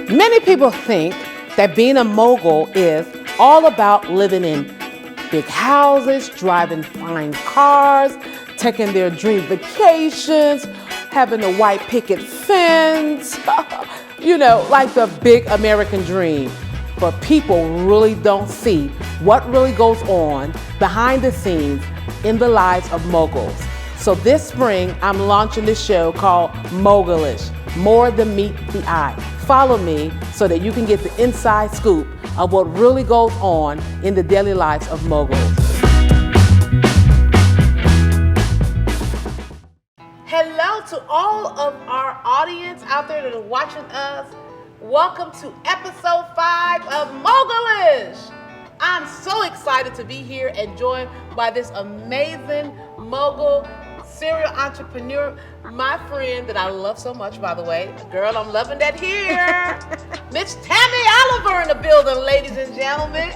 Many people think that being a mogul is all about living in big houses, driving fine cars, taking their dream vacations, having a white picket fence, like the big American dream. But people really don't see what really goes on behind the scenes in the lives of moguls. So this spring, I'm launching this show called Mogulish, More Than Meet the Eye. Follow me so that you can get the inside scoop of what really goes on in the daily lives of moguls. Hello to all of our audience out there that are watching us. Welcome to episode 5 of Mogulish. I'm so excited to be here and joined by this amazing mogul, serial entrepreneur, my friend that I love so much, by the way. Girl, I'm loving that here. Miss Tammy Oliver in the building, ladies and gentlemen.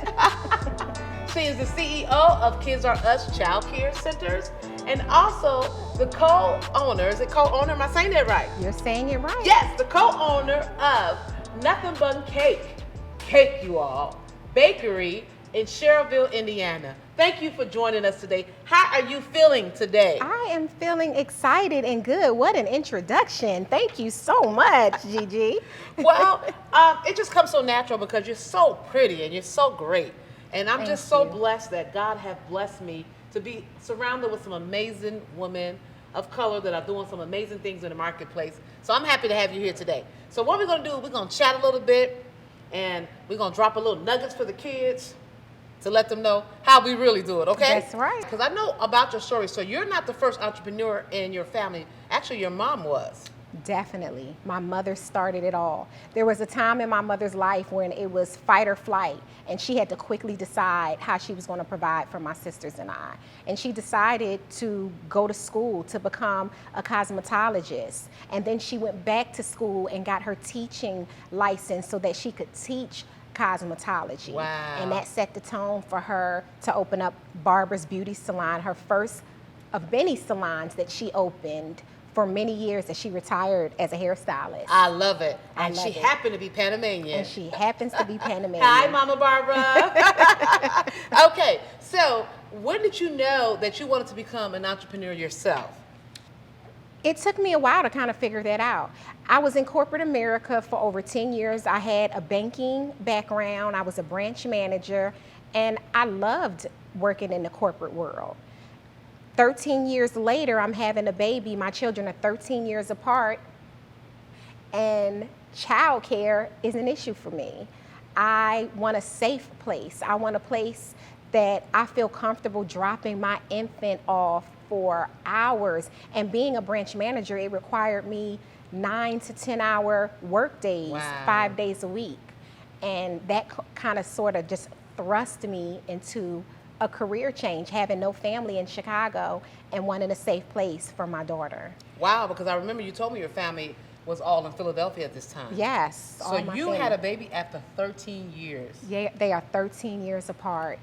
She is the CEO of Kids Are Us Child Care Centers and also the co-owner. Is it co-owner? Am I saying that right? You're saying it right. Yes, the co-owner of Nothing Bundt Cake, you all, bakery in Sherrillville, Indiana. Thank you for joining us today. How are you feeling today? I am feeling excited and good. What an introduction. Thank you so much, Gigi. Well, it just comes so natural because you're so pretty and you're so great. And I'm just so blessed that God have blessed me to be surrounded with some amazing women of color that are doing some amazing things in the marketplace. So I'm happy to have you here today. So what we're gonna do, we're gonna chat a little bit and we're gonna drop a little nuggets for the kids to let them know how we really do it, okay? That's right. Because I know about your story. So you're not the first entrepreneur in your family. Actually, your mom was. Definitely. My mother started it all. There was a time in my mother's life when it was fight or flight, and she had to quickly decide how she was going to provide for my sisters and I. And she decided to go to school to become a cosmetologist. And then she went back to school and got her teaching license so that she could teach cosmetology. Wow. And that set the tone for her to open up Barbara's Beauty Salon, her first of many salons that she opened for many years as she retired as a hairstylist. I love it. And love she it. happened to be Panamanian. And she happens to be Panamanian. Hi, Mama Barbara. Okay, so when did you know that you wanted to become an entrepreneur yourself? It took me a while to kind of figure that out. I was in corporate America for over 10 years. I had a banking background. I was a branch manager, and I loved working in the corporate world. 13 years later, I'm having a baby. My children are 13 years apart, and childcare is an issue for me. I want a safe place. I want a place that I feel comfortable dropping my infant off for hours. And being a branch manager, it required me 9 to 10 hour work days, Wow. 5 days a week. And that kind of sort of just thrust me into a career change, having no family in Chicago and wanting a safe place for my daughter. Wow, because I remember you told me your family was all in Philadelphia at this time. Yes. So you had a baby after 13 years. Yeah, they are 13 years apart.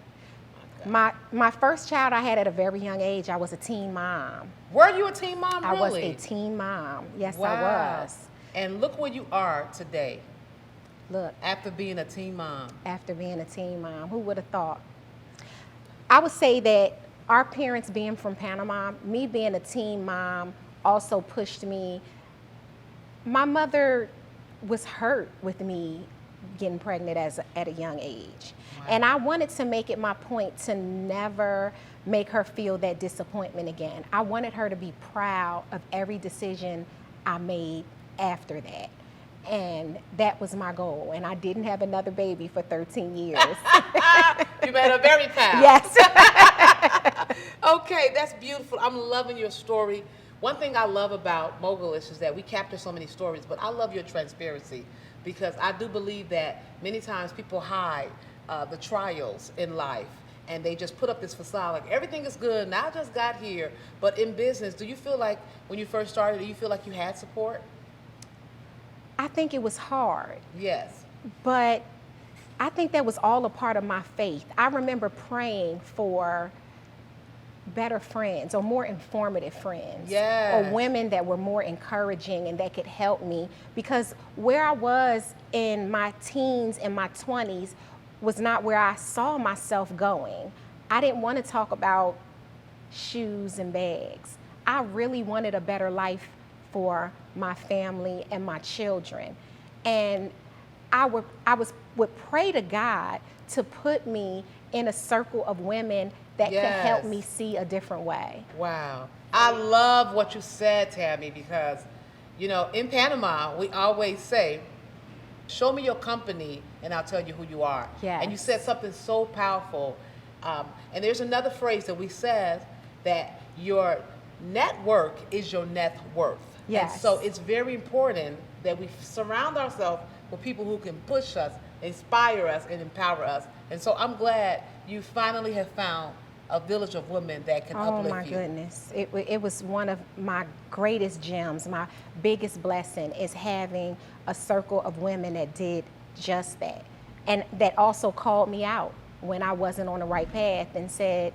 My first child I had at a very young age. I was a teen mom. Were you a teen mom, really? I was a teen mom. Yes, Wow. I was. And look where you are today. Look, After being a teen mom. after being a teen mom, who would have thought? I would say that our parents being from Panama, me being a teen mom also pushed me. My mother was hurt with me getting pregnant at a young age. Wow. And I wanted to make it my point to never make her feel that disappointment again. I wanted her to be proud of every decision I made after that. And that was my goal. And I didn't have another baby for 13 years. You made her very proud. Yes. Okay, that's beautiful. I'm loving your story. One thing I love about Mogulish is that we capture so many stories, but I love your transparency because I do believe that many times people hide the trials in life and they just put up this facade like everything is good and I just got here. But in business, do you feel like when you first started, do you feel like you had support? I think it was hard, Yes. but I think that was all a part of my faith. I remember praying for better friends or more informative friends. Yes. Or women that were more encouraging and that could help me, because where I was in my teens and my 20s was not where I saw myself going. I didn't want to talk about shoes and bags. I really wanted a better life for my family and my children. And I would pray to God to put me in a circle of women that could help me see a different way. Wow. I love what you said, Tammy, because, you know, in Panama, we always say, show me your company and I'll tell you who you are. Yes. And you said something so powerful. And there's another phrase that we said, that your network is your net worth. Yes. And so it's very important that we surround ourselves with people who can push us, inspire us, and empower us. And so I'm glad you finally have found a village of women that can uplift you. Oh my goodness. It was one of my greatest gems. My biggest blessing is having a circle of women that did just that. And that also called me out when I wasn't on the right path and said,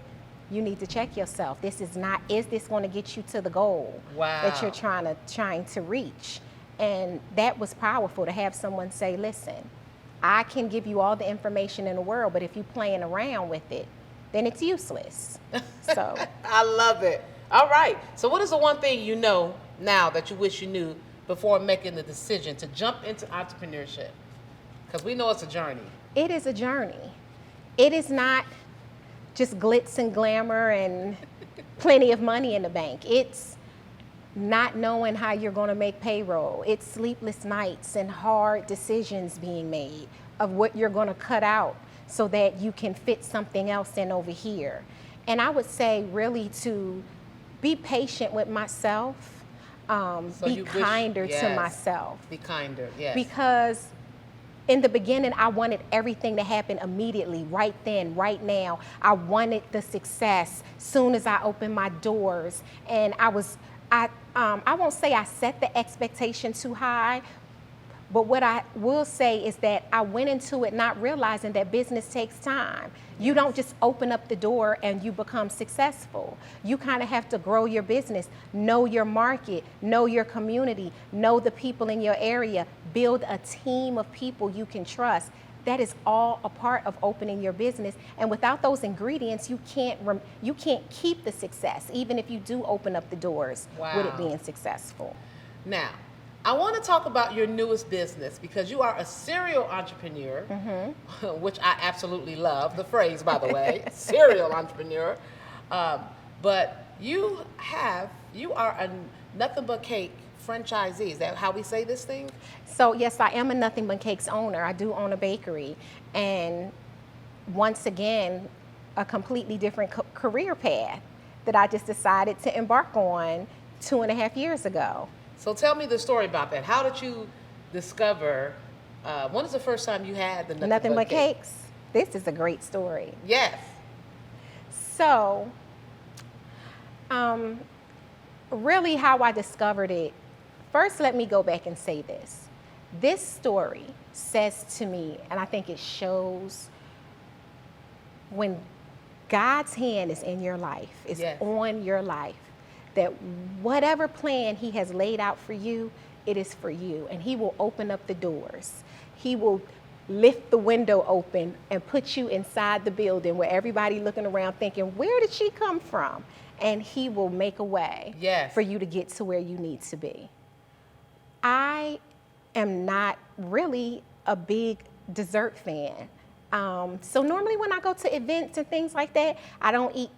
you need to check yourself. Is this going to get you to the goal that you're trying to reach? And that was powerful to have someone say, listen, I can give you all the information in the world, but if you're playing around with it, then it's useless. So I love it. All right. So what is the one thing you know now that you wish you knew before making the decision to jump into entrepreneurship? Because we know it's a journey. It is a journey. It is not just glitz and glamour and plenty of money in the bank. It's not knowing how you're going to make payroll. It's sleepless nights and hard decisions being made of what you're going to cut out so that you can fit something else in over here. And I would say really to be patient with myself, be kinder to myself. Be kinder, yes. Because in the beginning, I wanted everything to happen immediately, right then, right now. I wanted the success soon as I opened my doors. And I won't say I set the expectation too high, but what I will say is that I went into it not realizing that business takes time. You don't just open up the door and you become successful. You kind of have to grow your business, know your market, know your community, know the people in your area, build a team of people you can trust. That is all a part of opening your business. And without those ingredients, you can't keep the success, even if you do open up the doors with it being successful. Now, I want to talk about your newest business because you are a serial entrepreneur, which I absolutely love, the phrase, by the way, serial entrepreneur. But you are a Nothing Bundt Cake franchisee. Is that how we say this thing? So yes, I am a Nothing Bundt Cakes owner. I do own a bakery. And once again, a completely different career path that I just decided to embark on 2.5 years ago. So tell me the story about that. How did you discover, when was the first time you had the Nothing Bundt Cakes? This is a great story. Yes. So, really how I discovered it, first let me go back and say this. This story says to me, and I think it shows when God's hand is in your life, is on your life, that whatever plan he has laid out for you, it is for you. And he will open up the doors. He will lift the window open and put you inside the building where everybody looking around thinking, where did she come from? And he will make a way for you to get to where you need to be. I am not really a big dessert fan. So normally when I go to events and things like that, I don't eat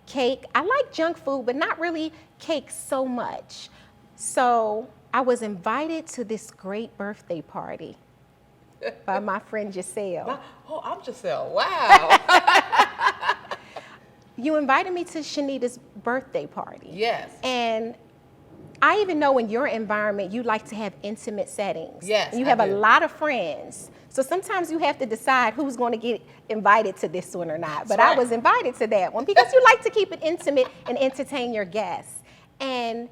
cake. I like junk food, but not really cake so much. So I was invited to this great birthday party by my friend Gicele. Oh, I'm Gicele. Wow. You invited me to Shanita's birthday party. Yes. And I even know in your environment, you like to have intimate settings. Yes, and you have a lot of friends. So sometimes you have to decide who's going to get invited to this one or not. But I was invited to that one because you like to keep it intimate and entertain your guests. And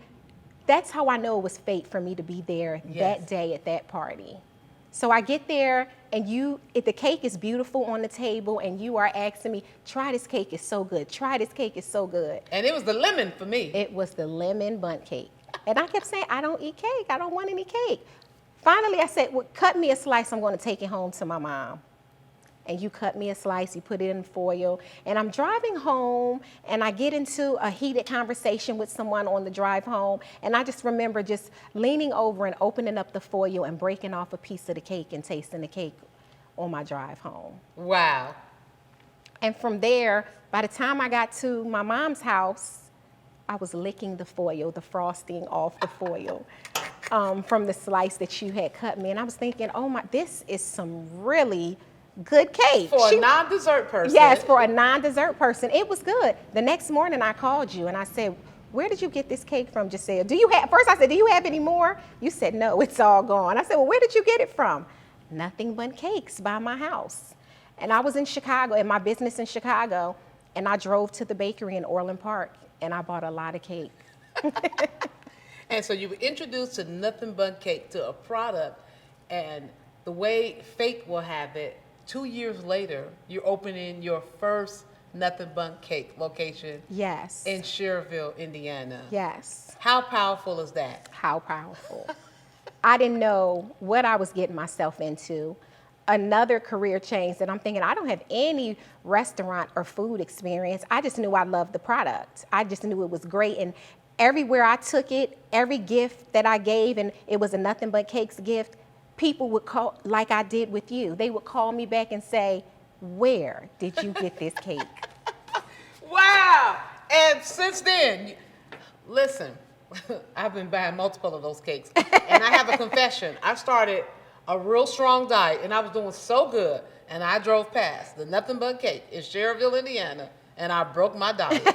that's how I know it was fate for me to be there that day at that party. So I get there, and the cake is beautiful on the table, and you are asking me, try this cake, it's so good. Try this cake, it's so good. And it was the lemon for me. It was the lemon bundt cake. And I kept saying, I don't eat cake. I don't want any cake. Finally, I said, well, cut me a slice. I'm going to take it home to my mom. And you cut me a slice, you put it in foil. And I'm driving home, and I get into a heated conversation with someone on the drive home. And I just remember just leaning over and opening up the foil and breaking off a piece of the cake and tasting the cake on my drive home. Wow. And from there, by the time I got to my mom's house, I was licking the foil, the frosting off the foil from the slice that you had cut me. And I was thinking, oh my, this is some really good cake. For a non-dessert person. Yes, for a non-dessert person. It was good. The next morning I called you and I said, where did you get this cake from, Gicele? First I said, do you have any more? You said, no, it's all gone. I said, well, where did you get it from? Nothing Bundt Cakes by my house. And I was in Chicago, in my business in Chicago, and I drove to the bakery in Orland Park, and I bought a lot of cake. And so you were introduced to Nothing Bundt Cake, to a product, and the way fate will have it, 2 years later, you're opening your first Nothing Bundt Cake location. Yes. In Schererville, Indiana. Yes. How powerful is that? How powerful. I didn't know what I was getting myself into. Another career change that I'm thinking, I don't have any restaurant or food experience. I just knew I loved the product. I just knew it was great. And everywhere I took it, every gift that I gave, and it was a Nothing Bundt Cakes gift, people would call, like I did with you, they would call me back and say, where did you get this cake? Wow. And since then, listen, I've been buying multiple of those cakes. And I have a confession. I started a real strong diet, and I was doing so good. And I drove past the Nothing Bundt Cake in Schererville, Indiana, and I broke my diet.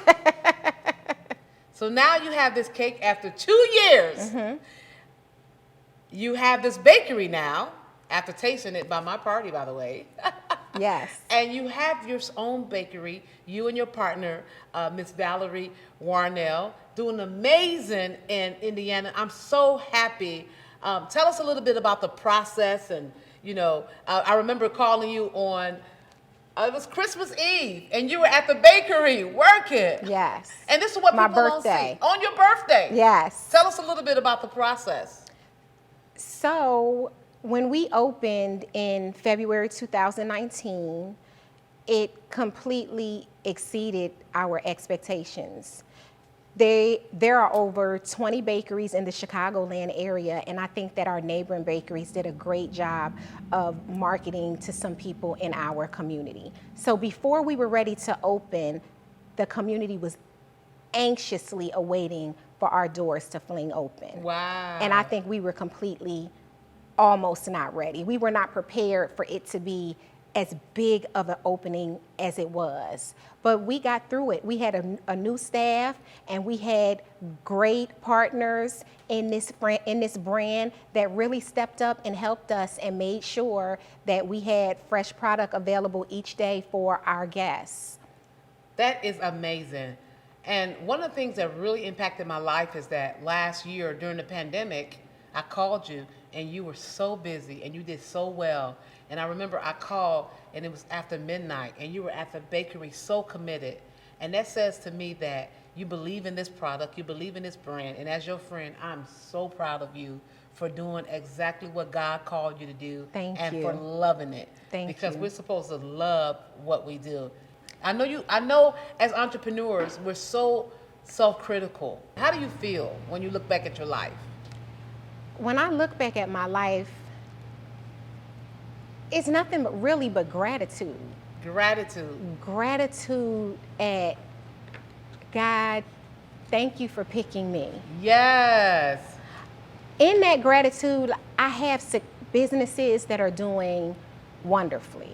So now you have this cake after 2 years. Mm-hmm. You have this bakery now, after tasting it by my party, by the way. Yes. And you have your own bakery, you and your partner, Miss Valerie Warnell, doing amazing in Indiana. I'm so happy. Tell us a little bit about the process. And, you know, I remember calling you on, it was Christmas Eve, and you were at the bakery working. Yes. And this is what my people birthday. don't see. On your birthday. Yes. Tell us a little bit about the process. So when we opened in February 2019, it completely exceeded our expectations. There are over 20 bakeries in the Chicagoland area, and I think that our neighboring bakeries did a great job of marketing to some people in our community. So before we were ready to open, the community was anxiously awaiting for our doors to fling open. Wow. And I think we were completely almost not ready. We were not prepared for it to be as big of an opening as it was. But we got through it. We had a new staff, and we had great partners in this brand that really stepped up and helped us and made sure that we had fresh product available each day for our guests. That is amazing. And one of the things that really impacted my life is that last year during the pandemic, I called you and you were so busy and you did so well. And I remember I called and it was after midnight and you were at the bakery so committed. And that says to me that you believe in this product, you believe in this brand. And as your friend, I'm so proud of you for doing exactly what God called you to do. Thank and you. for loving it. Because you. we're supposed to love what we do. I know as entrepreneurs, we're so self-critical. How do you feel when you look back at your life? When I look back at my life, it's nothing but really but gratitude. Gratitude. Gratitude at God, thank you for picking me. Yes. In that gratitude, I have businesses that are doing wonderfully.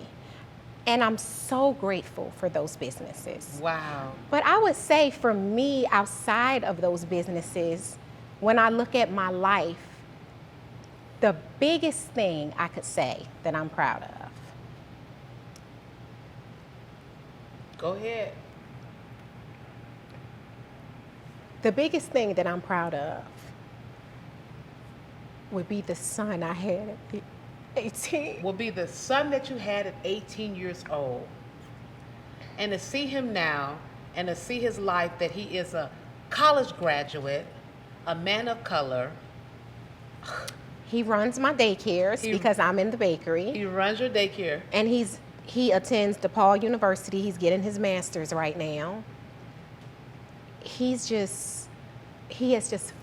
And I'm so grateful for those businesses. Wow. But I would say for me, outside of those businesses, when I look at my life, the biggest thing I could say that I'm proud of. Go ahead. The biggest thing that I'm proud of would be the son I had 18. will be the son that you had at 18 years old. And to see him now and to see his life, that he is a college graduate, a man of color. He runs my daycares because I'm in the bakery. He runs your daycare. And he attends DePaul University. He's getting his master's right now. He has just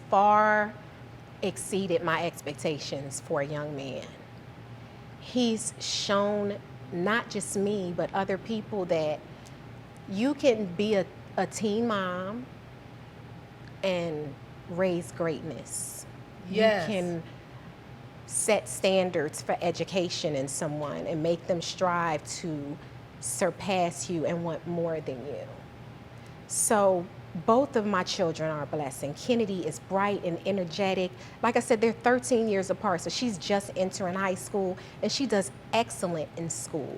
far exceeded my expectations for a young man. He's shown not just me, but other people that you can be a teen mom and raise greatness. Yes. You can set standards for education in someone and make them strive to surpass you and want more than you. So both of my children are a blessing. Kennedy is bright and energetic. Like I said, they're 13 years apart, so she's just entering high school, and she does excellent in school.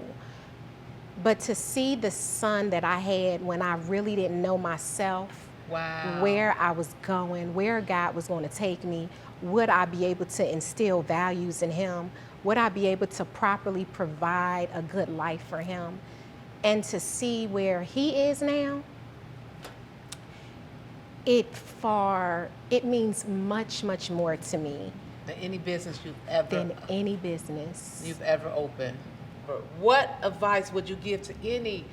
But to see the son that I had when I really didn't know myself, wow, where I was going, where God was going to take me, would I be able to instill values in him? Would I be able to properly provide a good life for him? And to see where he is now, it means much, much more to me than any business you've ever opened. What advice would you give to any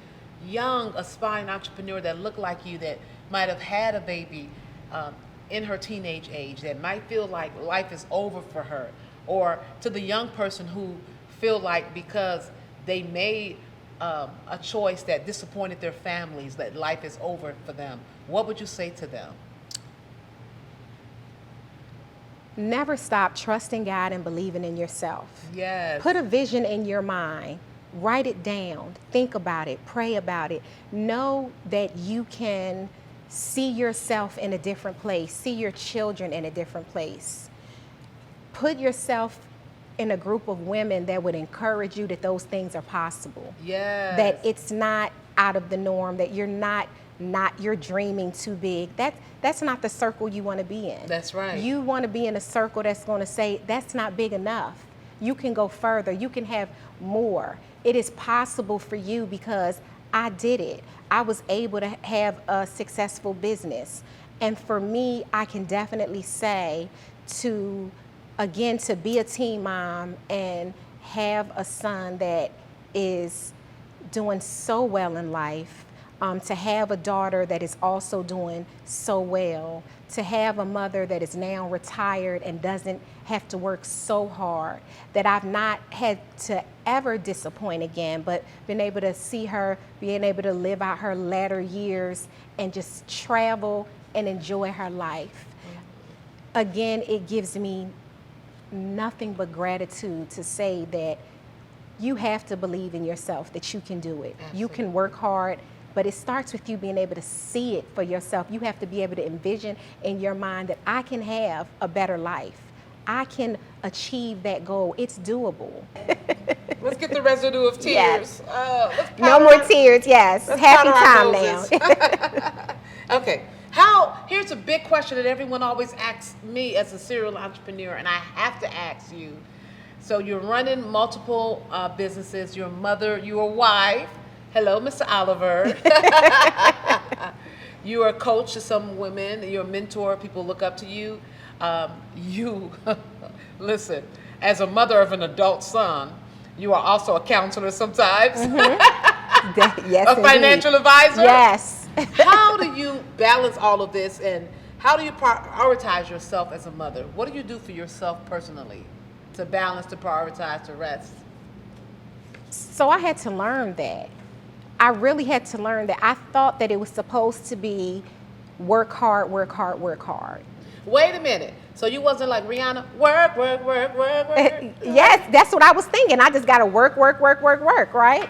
young aspiring entrepreneur that looked like you, that might have had a baby in her teenage age, that might feel like life is over for her, or to the young person who feel like because they made a choice that disappointed their families, that life is over for them? What would you say to them? Never stop trusting God and believing in yourself. Yes. Put a vision in your mind. Write it down. Think about it. Pray about it. Know that you can see yourself in a different place. See your children in a different place. Put yourself in a group of women that would encourage you that those things are possible. Yes. That it's not out of the norm, that you're dreaming too big. That's not the circle you want to be in. That's right. You want to be in a circle that's going to say, that's not big enough. You can go further. You can have more. It is possible for you because I did it. I was able to have a successful business. And for me, I can definitely say to be a teen mom and have a son that is doing so well in life, to have a daughter that is also doing so well, to have a mother that is now retired and doesn't have to work so hard, that I've not had to ever disappoint again, but been able to see her being able to live out her latter years and just travel and enjoy her life. Again, it gives me nothing but gratitude to say that you have to believe in yourself, that you can do it. Absolutely. You can work hard, but it starts with you being able to see it for yourself. You have to be able to envision in your mind that I can have a better life. I can achieve that goal. It's doable. Let's get the residue of tears. Yes. No more tears, yes. Happy time now. Okay. Here's a big question that everyone always asks me as a serial entrepreneur, and I have to ask you. So you're running multiple businesses. You're a mother, you're a wife. Hello, Mr. Oliver. You are a coach to some women. You're a mentor. People look up to you. Listen, as a mother of an adult son, you are also a counselor sometimes. Mm-hmm. Yes, a financial advisor. Yes. How do you balance all of this, and how do you prioritize yourself as a mother? What do you do for yourself personally to balance, to prioritize, to rest? So I had to learn that. I really had to learn that. I thought that it was supposed to be work hard, work hard, work hard. Wait a minute. So you wasn't like Rihanna, work, work, work, work, work? Yes, that's what I was thinking. I just got to work, work, work, work, work, right?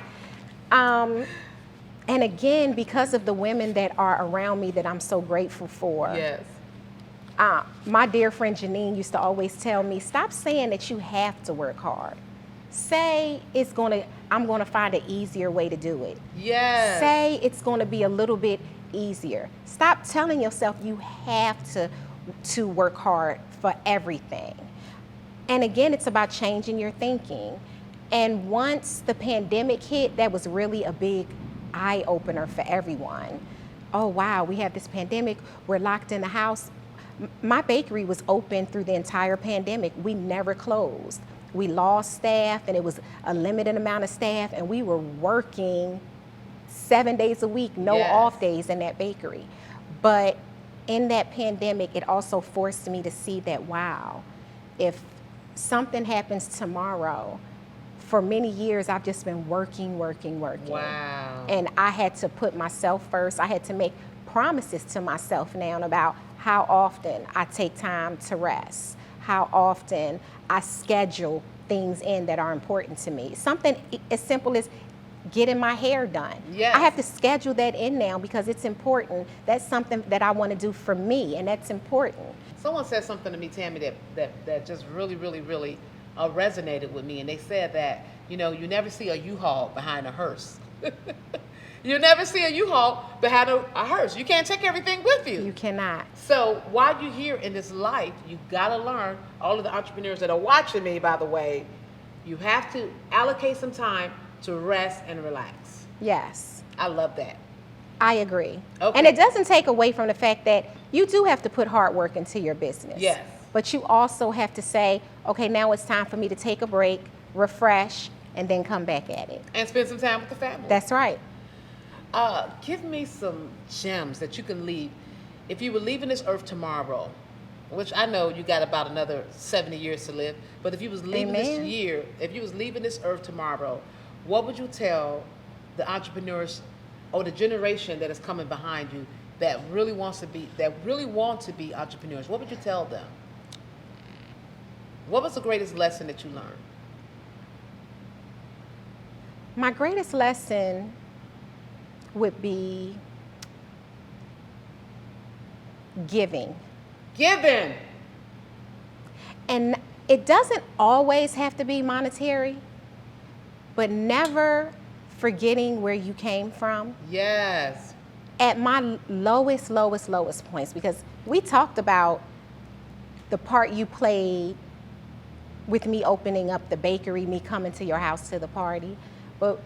And again, because of the women that are around me that I'm so grateful for. Yes. My dear friend Janine used to always tell me, stop saying that you have to work hard. Say I'm gonna find an easier way to do it. Yes. Say it's gonna be a little bit easier. Stop telling yourself you have to work hard for everything. And again, it's about changing your thinking. And once the pandemic hit, that was really a big eye opener for everyone. Oh, wow, we have this pandemic. We're locked in the house. My bakery was open through the entire pandemic. We never closed. We lost staff, and it was a limited amount of staff, and we were working 7 days a week, no Yes. off days in that bakery. But in that pandemic, it also forced me to see that, wow, if something happens tomorrow, for many years, I've just been working. Wow. And I had to put myself first. I had to make promises to myself now about how often I take time to rest, how often I schedule things in that are important to me. Something as simple as getting my hair done. Yes. I have to schedule that in now because it's important. That's something that I want to do for me, and that's important. Someone said something to me, Tammy, that just really resonated with me. And they said that, you never see a U-Haul behind a hearse. You never see a U-Haul behind a hearse. You can't take everything with you. You cannot. So while you're here in this life, you gotta learn, all of the entrepreneurs that are watching me, by the way, you have to allocate some time to rest and relax. Yes. I love that. I agree. Okay. And it doesn't take away from the fact that you do have to put hard work into your business. Yes. But you also have to say, okay, now it's time for me to take a break, refresh, and then come back at it. And spend some time with the family. That's right. Give me some gems that you can leave. If you were leaving this earth tomorrow, which I know you got about another 70 years to live, but if you was leaving this earth tomorrow, what would you tell the entrepreneurs or the generation that is coming behind you that really want to be entrepreneurs? What would you tell them? What was the greatest lesson that you learned? My greatest lesson would be giving. Giving. And it doesn't always have to be monetary, but never forgetting where you came from. Yes. At my lowest points, because we talked about the part you played with me opening up the bakery, me coming to your house to the party. But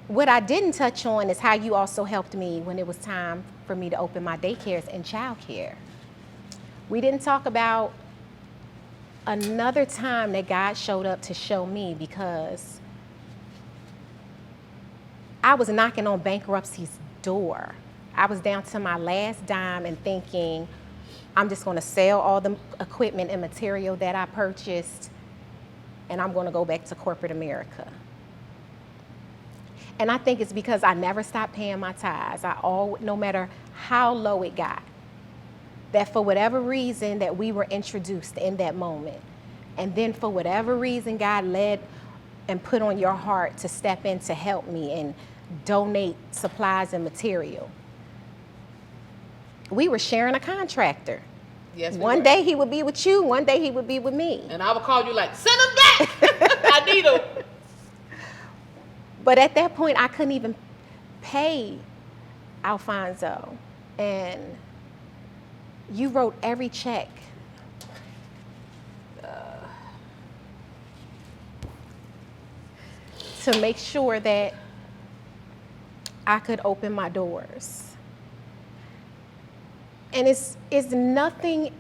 what I didn't touch on is how you also helped me when it was time for me to open my daycares and childcare. We didn't talk about another time that God showed up to show me, because I was knocking on bankruptcy's door. I was down to my last dime and thinking, I'm just gonna sell all the equipment and material that I purchased, and I'm gonna go back to corporate America. And I think it's because I never stopped paying my tithes. No matter how low it got, that for whatever reason that we were introduced in that moment, and then for whatever reason God led and put on your heart to step in to help me and donate supplies and material. We were sharing a contractor. Yes. One day he would be with you, one day he would be with me. And I would call you like, send him back. I need him. But at that point, I couldn't even pay Alfonso. And you wrote every check. To make sure that I could open my doors. And it's nothing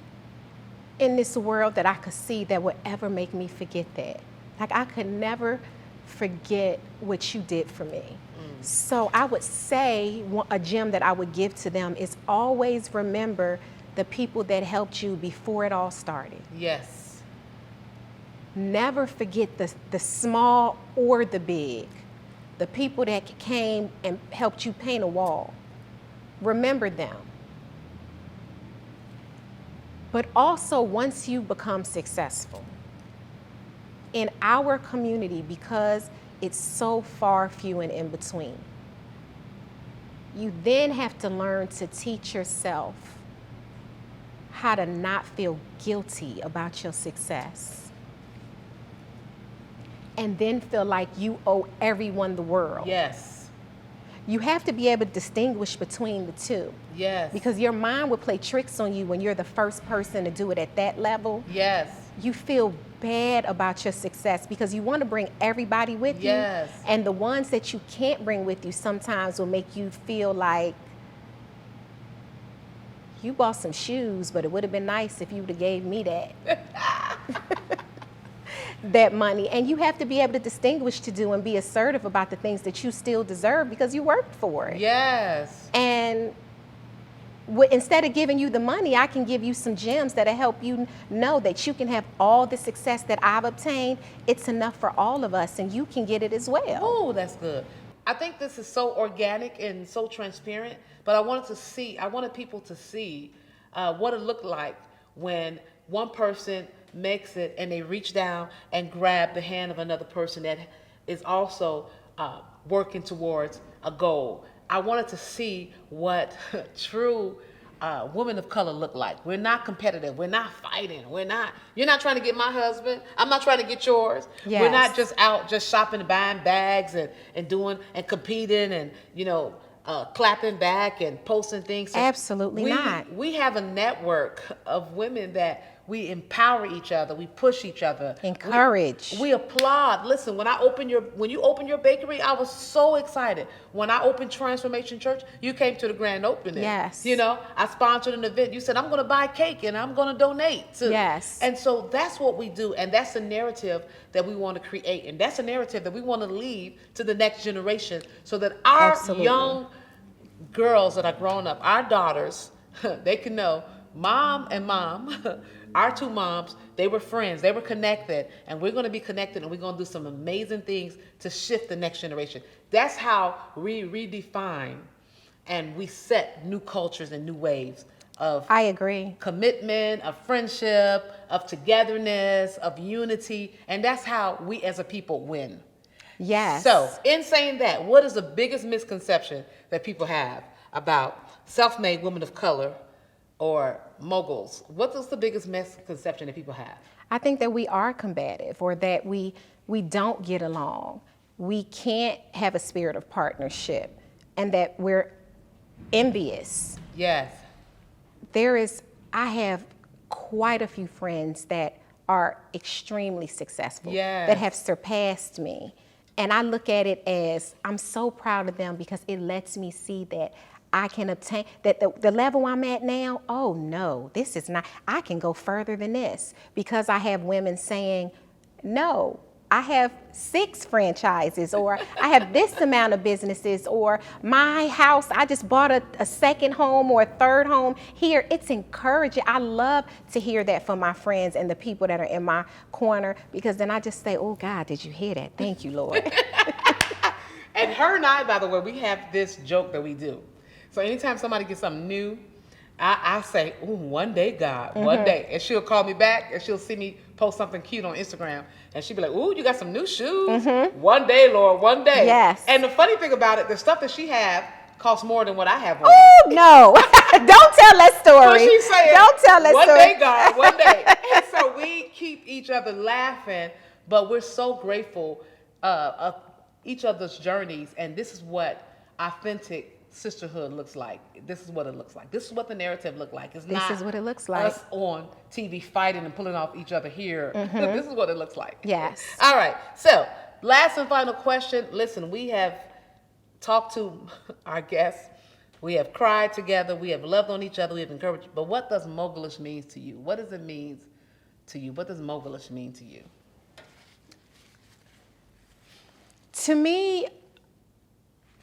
in this world that I could see that would ever make me forget that. Like, I could never forget what you did for me. So I would say a gem that I would give to them is always remember the people that helped you before it all started. Yes. Never forget the small or the big. The people that came and helped you paint a wall. Remember them. But also, once you become successful, in our community, because it's so far few and in between, you then have to learn to teach yourself how to not feel guilty about your success. And then feel like you owe everyone the world. Yes. You have to be able to distinguish between the two. Yes. Because your mind will play tricks on you when you're the first person to do it at that level. Yes. you feel bad about your success because you want to bring everybody with you. And the ones that you can't bring with you sometimes will make you feel like you bought some shoes, but it would have been nice if you would have gave me that. That money. And you have to be able to distinguish to do and be assertive about the things that you still deserve because you worked for it. And instead of giving you the money, I can give you some gems that'll help you know that you can have all the success that I've obtained. It's enough for all of us, and you can get it as well. Oh, that's good. I think this is so organic and so transparent, but I wanted people to see what it looked like when one person makes it and they reach down and grab the hand of another person that is also working towards a goal. I wanted to see what true women of color look like. We're not competitive. We're not fighting. You're not trying to get my husband. I'm not trying to get yours. We're not just out just shopping and buying bags and doing and competing and, clapping back and posting things. So absolutely not. We have a network of women that we empower each other. We push each other. Encourage. We applaud. Listen, when you open your bakery, I was so excited. When I opened Transformation Church, you came to the grand opening. Yes. I sponsored an event. You said, I'm going to buy cake and I'm going to donate. Yes. And so that's what we do. And that's the narrative that we want to create. And that's a narrative that we want to leave to the next generation so that our young girls that are growing up, our daughters, they can know mom and mom, our two moms, they were friends, they were connected, and we're going to be connected, and we're going to do some amazing things to shift the next generation. That's how we redefine and we set new cultures and new waves of I agree. Commitment, of friendship, of togetherness, of unity, and that's how we as a people win. Yes. So, in saying that, what is the biggest misconception that people have about self-made women of color or moguls? What is the biggest misconception that people have? I think that we are combative, or that we don't get along. We can't have a spirit of partnership, and that we're envious. Yes. I have quite a few friends that are extremely successful, that have surpassed me. And I look at it as, I'm so proud of them because it lets me see that I can obtain, that the level I'm at now, oh no, this is not, I can go further than this, because I have women saying, no, I have 6 franchises, or I have this amount of businesses, or my house, I just bought a second home or a third home here. It's encouraging. I love to hear that from my friends and the people that are in my corner, because then I just say, oh God, did you hear that? Thank you, Lord. And her and I, by the way, we have this joke that we do. So anytime somebody gets something new, I say, ooh, one day, God, one day. And she'll call me back and she'll see me post something cute on Instagram. And she'll be like, ooh, you got some new shoes. One day, Lord, one day. Yes. And the funny thing about it, the stuff that she have costs more than what I have on. Oh, no. Don't tell that story. So she's saying, don't tell that one story. Day, God, one day. And so we keep each other laughing, but we're so grateful of each other's journeys. And this is what authentic sisterhood looks like. This is what it looks like. This is what the narrative looked like. It's not this is what it looks like. Us on TV fighting and pulling off each other here. This is what it looks like. Yes. All right. So, last and final question. Listen, we have talked to our guests. We have cried together. We have loved on each other. We have encouraged. But what does Mogulish mean to you? What does it mean to you? What does Mogulish mean to you? To me,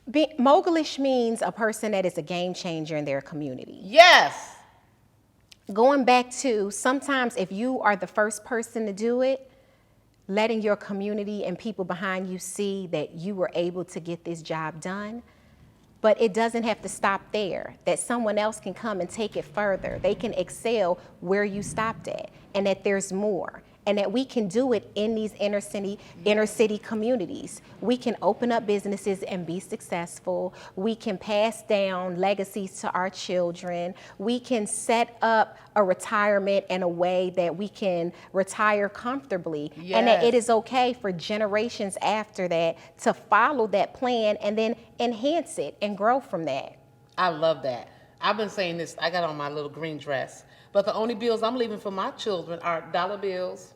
Mogulish means a person that is a game changer in their community. Yes. Going back to, sometimes if you are the first person to do it, letting your community and people behind you see that you were able to get this job done. But it doesn't have to stop there, that someone else can come and take it further. They can excel where you stopped at, and that there's more. And that we can do it in these inner city communities. We can open up businesses and be successful. We can pass down legacies to our children. We can set up a retirement in a way that we can retire comfortably. Yes. And that it is okay for generations after that to follow that plan and then enhance it and grow from that. I love that. I've been saying this. I got on my little green dress. But the only bills I'm leaving for my children are dollar bills.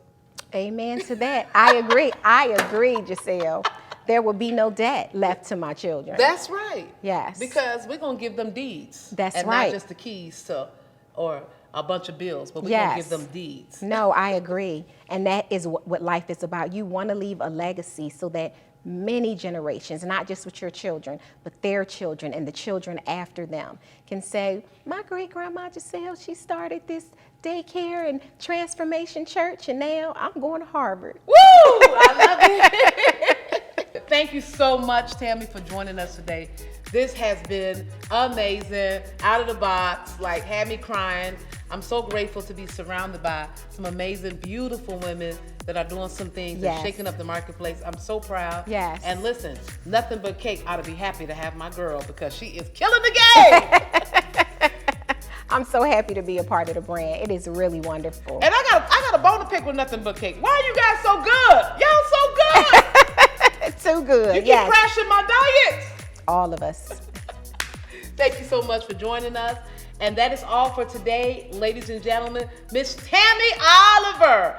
Amen to that. I agree. I agree, Gicele. There will be no debt left to my children. That's right. Yes. Because we're going to give them deeds. That's and right. not just the keys to, or a bunch of bills, but we're going to give them deeds. No, I agree. And that is what life is about. You want to leave a legacy so that many generations, not just with your children, but their children and the children after them can say, my great-grandma Gicele, she started this daycare and transformation church, and now I'm going to Harvard. Woo! I love it. Thank you so much, Tammy, for joining us today. This has been amazing, out of the box, like had me crying. I'm so grateful to be surrounded by some amazing, beautiful women that are doing some things and shaking up the marketplace. I'm so proud. Yes. And listen, Nothing Bundt Cakes ought to be happy to have my girl because she is killing the game. I'm so happy to be a part of the brand. It is really wonderful. And I got a bone to pick with Nothing Bundt Cakes. Why are you guys so good? Y'all so good. Too good. You keep crashing my diet. All of us. Thank you so much for joining us. And that is all for today, ladies and gentlemen. Miss Tammy Oliver.